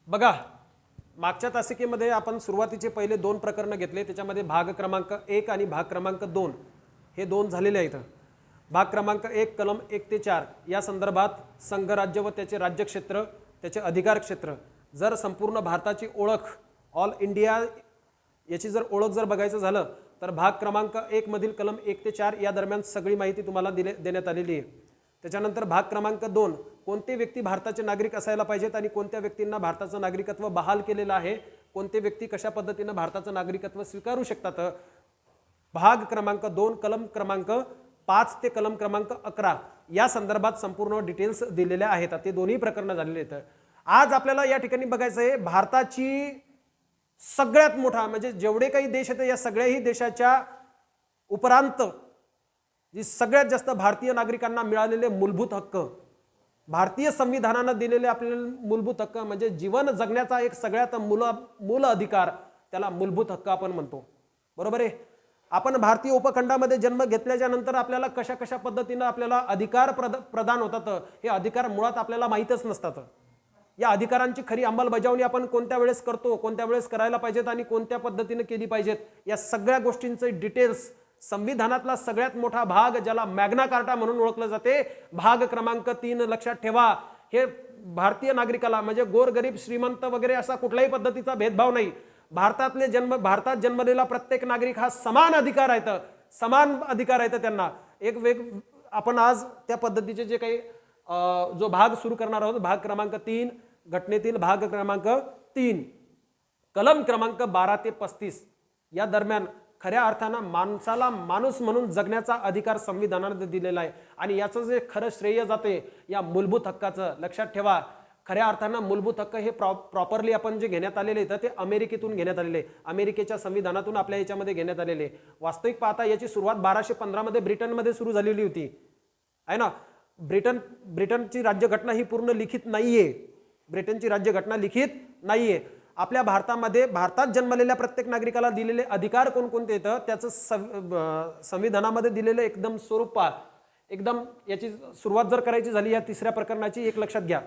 बघा, मागच्या तासिकेमध्ये आपण सुरुवातीचे पहिले 2 प्रकरण घेतले, त्याच्यामध्ये भाग क्रमांक 1 आणि भाग क्रमांक 2 हे 2 झालेले आहेत. भाग क्रमांक 1 कलम 1 ते 4 या संदर्भात संघराज्य व त्याचे राज्यक्षेत्र, त्याचे अधिकार क्षेत्र, जर संपूर्ण भारताची ओळख ऑल इंडिया याची जर ओळख जर बघायचं झालं तर भाग क्रमांक 1 मधील कलम 1 ते 4 या दरम्यान सगळी माहिती तुम्हाला देण्यात आलेली आहे. त्याच्यानंतर भाग क्रमांक 2 कोणते व्यक्ती भारताचे नागरिक असायला पाहिजेत आणि कोणत्या व्यक्तींना भारताचं नागरिकत्व बहाल केलेलं आहे, कोणते व्यक्ती कशा पद्धतीनं भारताचं नागरिकत्व स्वीकारू शकतात. भाग क्रमांक 2 कलम क्रमांक 5 ते कलम क्रमांक 11 या संदर्भात संपूर्ण डिटेल्स दिलेल्या आहेत. ते दोन्ही प्रकरणं झालेले आहेत. आज आपल्याला या ठिकाणी बघायचं आहे भारताची सगळ्यात मोठा म्हणजे जेवढे काही देश आहेत या सगळ्याही देशाच्या उपरांत जी सगळ्यात जास्त भारतीय नागरिकांना मिळालेले मूलभूत हक्क, भारतीय संविधानानं दिलेले आपल्याला मूलभूत हक्क म्हणजे जीवन जगण्याचा एक सगळ्यात मूल अधिकार, त्याला मूलभूत हक्क आपण म्हणतो. बरोबर आहे. आपण भारतीय उपखंडामध्ये जन्म घेतल्याच्या नंतर आपल्याला कशा कशा पद्धतीनं आपल्याला अधिकार प्रदान होतात हे अधिकार मुळात आपल्याला माहीतच नसतात. या अधिकारांची खरी अंमलबजावणी आपण कोणत्या वेळेस करतो, कोणत्या वेळेस करायला पाहिजेत आणि कोणत्या पद्धतीने केली पाहिजेत, या सगळ्या गोष्टींचे डिटेल्स संविधानातला सगळ्यात मोठा भाग ज्याला मॅग्ना कार्टा म्हणून ओळखलं जाते, भाग क्रमांक 3 लक्षात ठेवा. हे भारतीय नागरिकाला म्हणजे गोरगरीब श्रीमंत वगैरे असा कुठल्याही पद्धतीचा भेदभाव नाही. भारतात जन्मलेला प्रत्येक नागरिक हा समान अधिकार आहेत, समान अधिकार आहेत त्यांना. आपण आज त्या पद्धतीचे जे काही जो भाग सुरू करणार आहोत, भाग क्रमांक 3 घटनेतील भाग क्रमांक 3 कलम क्रमांक 12 ते 35 या दरम्यान खऱ्या अर्थानं माणसाला माणूस म्हणून जगण्याचा अधिकार संविधानाने दिलेला आहे. आणि याचं जे खरं श्रेय जाते या मूलभूत हक्काचं. लक्षात ठेवा, खऱ्या अर्थानं मूलभूत हक्क हे प्रॉपरली आपण जे घेण्यात आलेले आहेत ते अमेरिकेतून घेण्यात आलेले, अमेरिकेच्या संविधानातून आपल्या याच्यामध्ये घेण्यात आलेले. वास्तविक पाहता याची सुरुवात 1215 मध्ये ब्रिटनमध्ये सुरू झालेली होती, आहे ना. ब्रिटनची राज्यघटना ही पूर्ण लिखित नाहीये, ब्रिटनची राज्यघटना लिखित नाहीये. आपल्या भारतात जन्मलेल्या प्रत्येक नागरिकाला दिलेले अधिकार कोणकोणते येतं त्याचं संविधानामध्ये दिलेलं एकदम स्वरूप. एकदम याची सुरुवात जर करायची झाली या तिसऱ्या प्रकरणाची, एक लक्षात घ्या.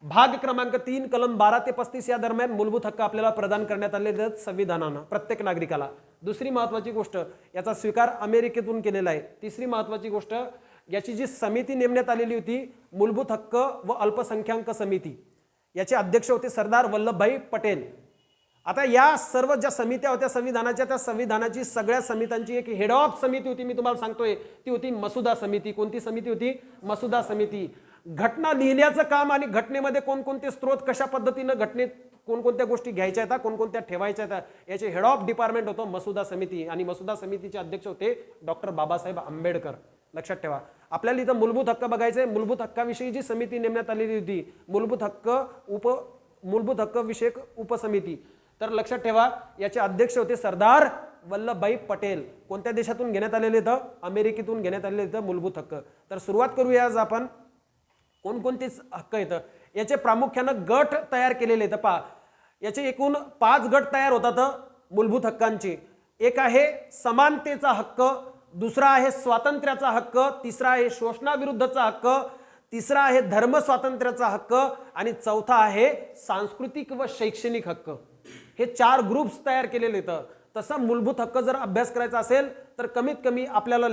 भाग क्रमांक 3 कलम 12 ते 35 या दरम्यान मूलभूत हक्क आपल्याला प्रदान करण्यात आलेले आहेत संविधानानं प्रत्येक नागरिकाला. दुसरी महत्वाची गोष्ट, याचा स्वीकार अमेरिकेतून केलेला आहे. तिसरी महत्वाची गोष्ट, याची जी समिती नेमण्यात आलेली होती मूलभूत हक्क व अल्पसंख्याक समिती, याचे अध्यक्ष होते सरदार वल्लभभाई पटेल. आता या सर्व ज्या समित्या होत्या संविधानाच्या, त्या संविधानाची सगळ्या समित्यांची एक हेड ऑफ समिती होती, मी तुम्हाला सांगतोय ती होती मसुदा समिती. कोणती समिती होती? मसुदा समिती. घटना लिहिण्याचं काम आणि घटनेमध्ये कोणकोणते स्त्रोत, कशा पद्धतीनं घटनेत कोणकोणत्या गोष्टी घ्यायच्या आहेत, कोणकोणत्या ठेवायच्या आहेत, याचे हेड ऑफ डिपार्टमेंट होतं मसुदा समिती. आणि मसुदा समितीचे अध्यक्ष होते डॉक्टर बाबासाहेब आंबेडकर. लक्षात ठेवा. आपल्याला इथं मूलभूत हक्क बघायचे. मूलभूत हक्काविषयी जी समिती नेमण्यात आलेली होती, मूलभूत हक्क विषयक उपसमिती, तर लक्षात ठेवा याचे अध्यक्ष होते सरदार वल्लभभाई पटेल. कोणत्या देशातून घेण्यात आलेले तर? अमेरिकेतून घेण्यात आलेले तर मूलभूत हक्क. तर सुरुवात करूया आज आपण कोणकोणते हक्क आहेत. याचे प्रामुख्यानं गट तयार केलेले आहेत. पहा, याचे एकूण 5 गट तयार होतात मूलभूत हक्कांचे. एक आहे समानतेचा हक्क, दुसरा आहे स्वातंत्र्याचा हक्क, तिसरा आहे शोषणाविरुद्धचा हक्क, तिसरा आहे धर्म स्वातंत्र्याचा हक्क आणि चौथा आहे सांस्कृतिक व शैक्षणिक हक्क. हे 4 ग्रुप्स तयार केलेले आहेत. तसं मूलभूत हक्क जर अभ्यास करायचा असेल तर कमीत कमी आपल्याला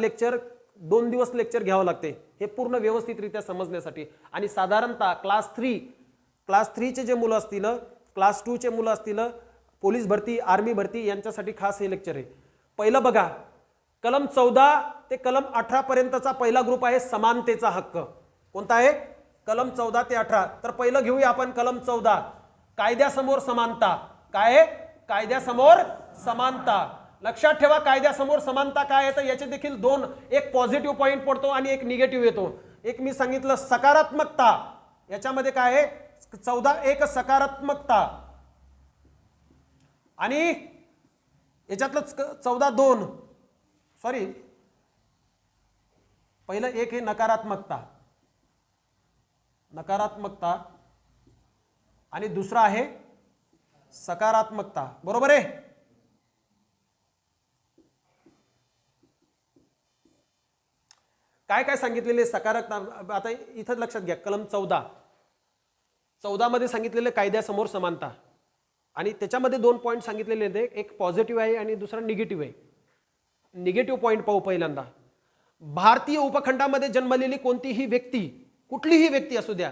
2 दिवस लेक्चर घ्यावं लागते हे पूर्ण व्यवस्थितरित्या समजण्यासाठी. आणि साधारणतः क्लास 3चे जे मुलं असतील, क्लास 2चे मुलं असतील, पोलीस भरती, आर्मी भरती यांच्यासाठी खास हे लेक्चर आहे. पहिलं बघा, कलम 14 ते कलम 18 पर्यंतचा पहिला ग्रुप आहे समानतेचा हक्क. कोणता आहे? कलम 14 ते 18. तर पहिलं घेऊया आपण कलम 14, कायद्यासमोर समानता. काय आहे? कायद्यासमोर समानता. लक्षात ठेवा, कायद्यासमोर समानता काय आहे तर याचे देखील 2, एक पॉझिटिव्ह पॉइंट पडतो आणि एक निगेटिव्ह येतो. एक मी सांगितलं सकारात्मकता, याच्यामध्ये काय आहे 14 एक सकारात्मकता आणि याच्यातलं 14 2 सॉरी पहिलं एक हे नकारात्मकता आणि दुसरा आहे सकारात्मकता. बरोबर आहे. काय काय सांगितलेले सकारात्मक, आता इथं लक्षात घ्या. कलम 14 14 मध्ये सांगितलेलं कायद्यासमोर समानता आणि त्याच्यामध्ये 2 पॉईंट सांगितलेले आहेत, एक पॉझिटिव्ह आहे आणि दुसरा निगेटिव्ह आहे. निगेटिव्ह पॉईंट पाहू पहिल्यांदा. भारतीय उपखंडामध्ये जन्मलेली कोणतीही व्यक्ती, कुठलीही व्यक्ती असू द्या,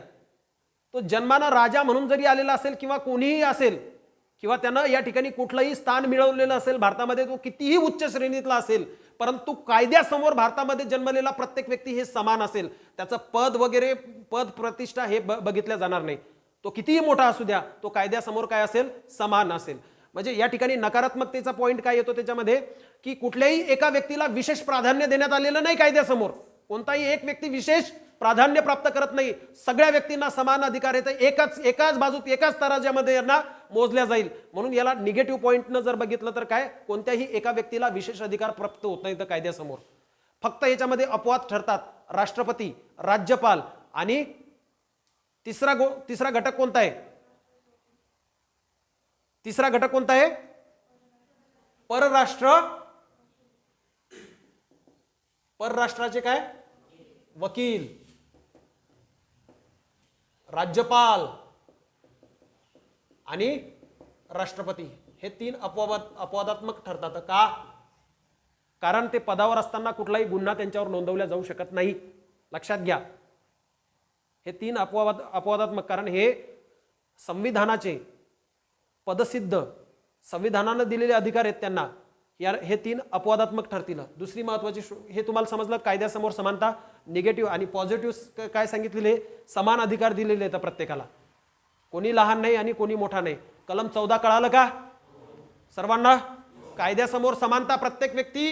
तो जन्मानं राजा म्हणून जरी आलेला असेल किंवा कोणीही असेल किंवा त्यानं या ठिकाणी कुठलंही स्थान मिळवलेलं असेल भारतामध्ये, तो कितीही उच्च श्रेणीतला असेल, परंतु कायद्यासमोर भारतामध्ये जन्मलेला प्रत्येक व्यक्ती हे समान असेल. त्याचं पद वगैरे, पद प्रतिष्ठा हे बघितल्या जाणार नाही. तो कितीही मोठा असू द्या, तो कायद्यासमोर काय असेल, समान असेल. म्हणजे या ठिकाणी नकारात्मकतेचा पॉईंट काय येतो त्याच्यामध्ये, की कुठल्याही एका व्यक्तीला विशेष प्राधान्य देण्यात आलेलं नाही कायद्यासमोर. कोणताही एक व्यक्ती विशेष प्राधान्य प्राप्त करत नाही. सगळ्या व्यक्तींना समान अधिकार आहेत. एकाच बाजूत, एकाच तराज्यामध्ये यांना मोजल्या जाईल. म्हणून याला निगेटिव्ह पॉईंटनं जर बघितलं तर काय, कोणत्याही एका व्यक्तीला विशेष अधिकार प्राप्त होत नाही तर कायद्यासमोर. फक्त याच्यामध्ये अपवाद ठरतात राष्ट्रपती, राज्यपाल आणि तिसरा घटक कोणता आहे? तिसरा घटक कोणता आहे? परराष्ट्राचे काय? वकील, राज्यपाल आणि राष्ट्रपती हे 3 अपवादात्मक ठरतात. का? कारण ते पदावर असताना कुठलाही गुन्हा त्यांच्यावर नोंदवला जाऊ शकत नाही. लक्षात घ्या, हे 3 अपवादात्मक, कारण हे संविधानाचे पदसिद्ध, संविधानानं दिलेले अधिकार आहेत त्यांना. हे 3 अपवादात्मक ठरतील. दुसरी महत्वाची, हे तुम्हाला समजलं, कायद्यासमोर समानता. निगेटिव्ह आणि पॉझिटिव्ह काय सांगितलेले? समान अधिकार दिलेले आहेत प्रत्येकाला, कोणी लहान नाही आणि कोणी मोठा नाही. कलम 14 कळालं का सर्वांना? कायद्यासमोर समानता, प्रत्येक व्यक्ती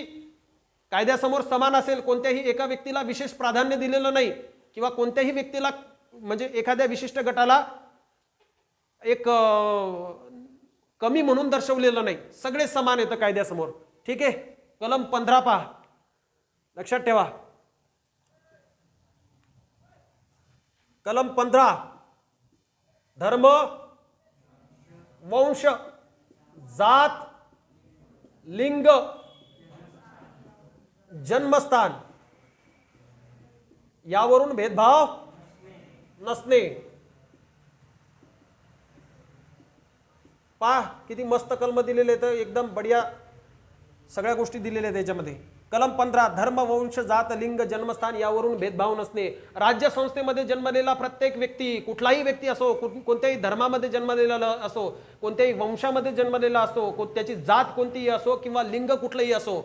कायद्यासमोर समान असेल. कोणत्याही एका व्यक्तीला विशेष प्राधान्य दिलेलं नाही किंवा कोणत्याही व्यक्तीला, म्हणजे एखाद्या विशिष्ट गटाला एक कमी म्हणून दर्शवलेलं नाही. सगळे समान येतं कायद्यासमोर. ठीक आहे. कलम 15 पहा, लक्षात ठेवा. कलम 15, धर्म, वंश, जात, लिंग, जन्मस्थान यावरून भेदभाव नसणे. पहा किती मस्त कलम दिलेले आहेत, एकदम बढिया सगळ्या गोष्टी दिलेल्या आहेत त्याच्यामध्ये. कलम 15, धर्म, वंश, जात, लिंग, जन्मस्थान यावरून भेदभाव नसणे. राज्य संस्थेमध्ये जन्मलेला प्रत्येक व्यक्ती, कुठलाही व्यक्ती असो, कोणत्याही धर्मामध्ये जन्मलेला असो, कोणत्याही वंशामध्ये जन्मलेला असो, त्याची जात कोणतीही असो किंवा लिंग कुठलंही असो,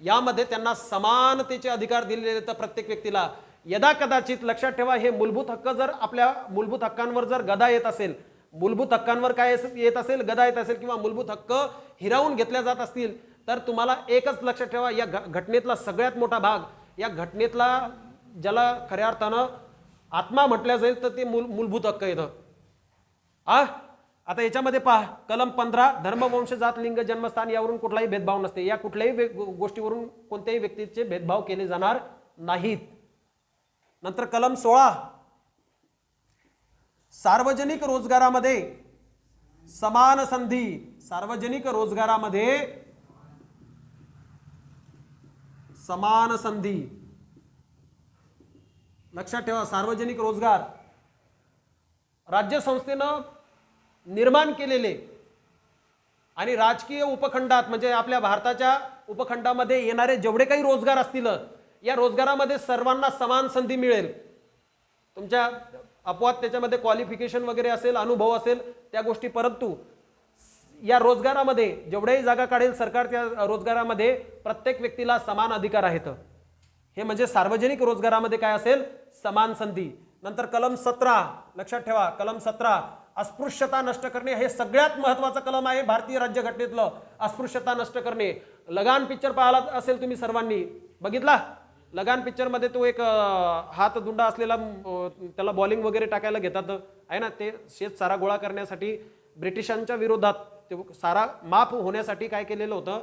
यामध्ये त्यांना समानतेचे अधिकार दिलेले आहेत प्रत्येक व्यक्तीला. यदा कदाचित लक्षात ठेवा, हे मूलभूत हक्क जर आपल्या मूलभूत हक्कांवर जर गदा येत असेल, मूलभूत हक्कांवर काय येत असेल, गदा येत असेल किंवा मूलभूत हक्क हिरावून घेतल्या जात असतील, तर तुम्हाला एकच लक्षात ठेवा, या घटनेतला सगळ्यात मोठा भाग, या घटनेतला ज्याला खऱ्या अर्थानं आत्मा म्हटल्या जाईल तर ते मूलभूत हक्क येतं. आता याच्यामध्ये पहा, कलम 15, धर्म, वंश, जात, लिंग, जन्मस्थान यावरून कुठलाही भेदभाव नसते. या कुठल्याही गोष्टीवरून कोणत्याही व्यक्तीचे भेदभाव केले जाणार नाहीत. नंतर कलम 16, सार्वजनिक रोजगारामध्ये समान संधी. सार्वजनिक रोजगारामध्ये समान संधी. लक्षात ठेवा, सार्वजनिक रोजगार राज्य संस्थेनं निर्माण केलेले आणि राजकीय उपखंडात, म्हणजे आपल्या भारताच्या उपखंडामध्ये येणारे जेवढे काही रोजगार असतील, या रोजगारामध्ये सर्वांना समान संधी मिळेल. तुमच्या अपवाद त्याच्यामध्ये क्वालिफिकेशन वगैरे असेल, अनुभव असेल, त्या गोष्टी, परंतु या रोजगारामध्ये जेवढ्याही जागा काढेल सरकार, त्या रोजगारामध्ये प्रत्येक व्यक्तीला समान अधिकार आहेत. हे म्हणजे सार्वजनिक रोजगारामध्ये काय असेल, समान संधी. नंतर कलम 17, लक्षात ठेवा, कलम 17, अस्पृश्यता नष्ट करणे. हे सगळ्यात महत्त्वाचं कलम आहे भारतीय राज्यघटनेतलं, अस्पृश्यता नष्ट करणे. लगान पिक्चर पाहिला असेल तुम्ही सर्वांनी, बघितला? लगान पिक्चरमध्ये तो एक हात दुंडा असलेला, त्याला बॉलिंग वगैरे टाकायला घेतात आहे ना, ते शेत सारा गोळा करण्यासाठी ब्रिटिशांच्या विरोधात ते सारा माफ होण्यासाठी काय केलेलं होतं,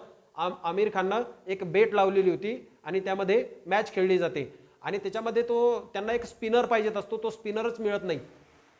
आमिर खाननं एक बेट लावलेली होती आणि त्यामध्ये मॅच खेळली जाते आणि त्याच्यामध्ये त्यांना एक स्पिनर पाहिजेत असतो, तो स्पिनरच मिळत नाही.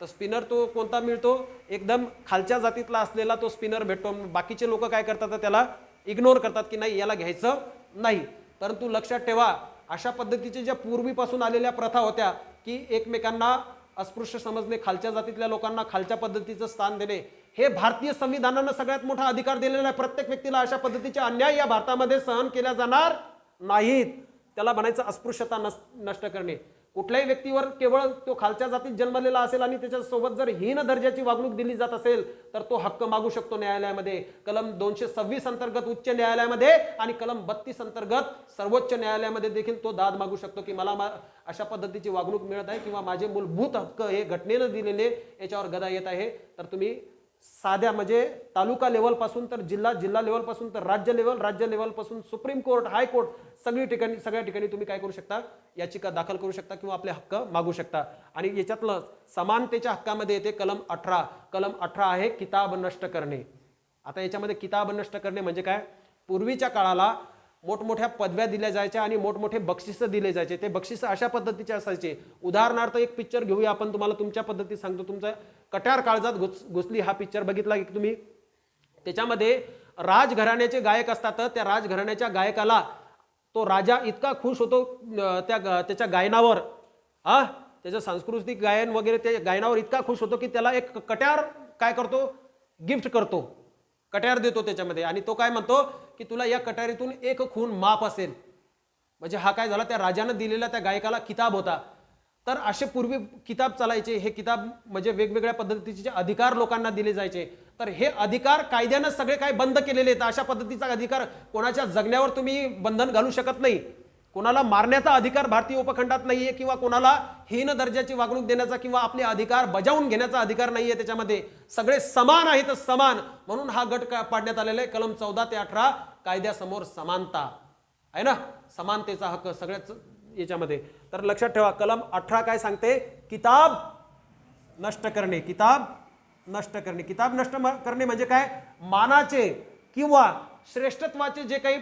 तर स्पिनर तो कोणता मिळतो, एकदम खालच्या जातीतला असलेला तो स्पिनर भेटतो. बाकीचे लोक काय करतात, त्याला इग्नोर करतात की नाही याला घ्यायचं नाही. परंतु लक्षात ठेवा, अशा पद्धतीच्या ज्या पूर्वीपासून आलेल्या प्रथा होत्या की एकमेकांना अस्पृश्य समजणे, खालच्या जातीतल्या लोकांना खालच्या पद्धतीचं स्थान देणे, हे भारतीय संविधानानं सगळ्यात मोठा अधिकार दिलेला आहे. प्रत्येक व्यक्तीला अशा पद्धतीचे अन्याय या भारतामध्ये सहन केल्या जाणार नाहीत. त्याला म्हणायचं अस्पृश्यता नष्ट करणे. कुठल्याही व्यक्तीवर केवळ तो खालच्या जातीत जन्मलेला असेल आणि त्याच्यासोबत जर हीन दर्जाची वागणूक दिली जात असेल तर तो हक्क मागू शकतो न्यायालयामध्ये. कलम 226 अंतर्गत उच्च न्यायालयामध्ये आणि कलम 32 अंतर्गत सर्वोच्च न्यायालयामध्ये देखील तो दाद मागू शकतो की मला अशा पद्धतीची वागणूक मिळत आहे किंवा माझे मूलभूत हक्क हे घटनेनं दिलेले याच्यावर गदा येत आहे. तर तुम्ही साध्या म्हणजे तालुका लेवल पासून तर जिल्हा लेवल पासून तर राज्य लेवल पासून सुप्रीम कोर्ट, हायकोर्ट सगळ्या ठिकाणी तुम्ही काय करू शकता, याचिका दाखल करू शकता किंवा आपले हक्क मागू शकता. आणि याच्यातलं समानतेच्या हक्कामध्ये येते कलम 18. कलम 18 आहे किताब नष्ट करणे. आता याच्यामध्ये किताब नष्ट करणे म्हणजे काय, पूर्वीच्या काळाला मोठमोठ्या पदव्या दिल्या जायच्या आणि मोठमोठे बक्षिसं दिले जायचे. ते बक्षिसं अशा पद्धतीचे असायचे. उदाहरणार्थ एक पिक्चर घेऊया आपण, तुम्हाला तुमच्या पद्धतीत सांगतो. तुमचा कट्यार काळजात घुसली हा पिक्चर बघितला की तुम्ही, त्याच्यामध्ये राजघराण्याचे गायक असतात. त्या राजघराण्याच्या गायकाला तो राजा इतका खुश होतो त्याच्या गायनावर, त्याचं सांस्कृतिक गायन वगैरे ते गायनावर इतका खुश होतो की त्याला एक कट्यार काय करतो, गिफ्ट करतो, कट्यार देतो त्याच्यामध्ये. आणि तो काय म्हणतो की तुला या कट्यारीतून एक खून माफ असेल. म्हणजे हा काय झाला, त्या राजानं दिलेला त्या गायकाला किताब होता. तर असे पूर्वी किताब चालायचे. हे किताब म्हणजे वेगवेगळ्या पद्धतीचे अधिकार लोकांना दिले जायचे. तर हे अधिकार कायद्यानं सगळे काय बंद केलेले आहेत. अशा पद्धतीचा अधिकार कोणाच्या जगण्यावर तुम्ही बंधन घालू शकत नाही. कोणाला मारण्याचा अधिकार भारतीय उपखंडात नाहीये किंवा कोणाला हीन दर्जाची वागणूक देण्याचा किंवा आपले अधिकार बजावून घेण्याचा अधिकार नाहीये. त्याच्यामध्ये सगळे समान आहेत, समान. म्हणून हा गट पाडण्यात आलेला आहे. कलम 14 ते 18 कायद्यासमोर समानता आहे ना, समानतेचा हक्क सगळ्याच याच्यामध्ये. तर लक्षात ठेवा, कलम 18 काय सांगते, किताब नष्ट करणे. किताब नष्ट करणे. किताब नष्ट करणे म्हणजे काय, मानाचे किंवा श्रेष्ठत्वाचे जे काही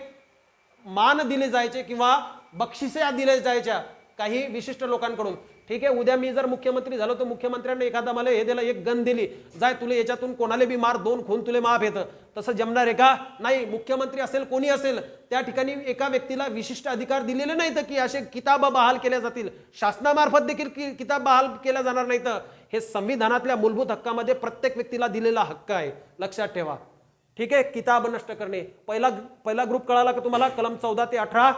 मान दिले जायचे किंवा बक्षिसे दिले जायच्या काही विशिष्ट लोकांकडून. ठीक आहे, उद्या मी जर मुख्यमंत्री झालो तर मुख्यमंत्र्यांनी एखादा मला हे दिलं, एक गन दिली, जाय तुला याच्यातून कोणाला बी मार, 2 खून तुले माफ येतं. तसं जमणार आहे का? नाही. मुख्यमंत्री असेल कोणी असेल त्या ठिकाणी एका व्यक्तीला विशिष्ट अधिकार दिलेले नाहीत की असे किताब बहाल केल्या जातील. शासनामार्फत देखील किताब बहाल केल्या जाणार नाहीत. हे संविधानातल्या मूलभूत हक्कामध्ये प्रत्येक व्यक्तीला दिलेला हक्क आहे, लक्षात ठेवा. ठीक आहे, किताब नष्ट करणे. पहिला ग्रुप कळाला का तुम्हाला, कलम 14 ते 18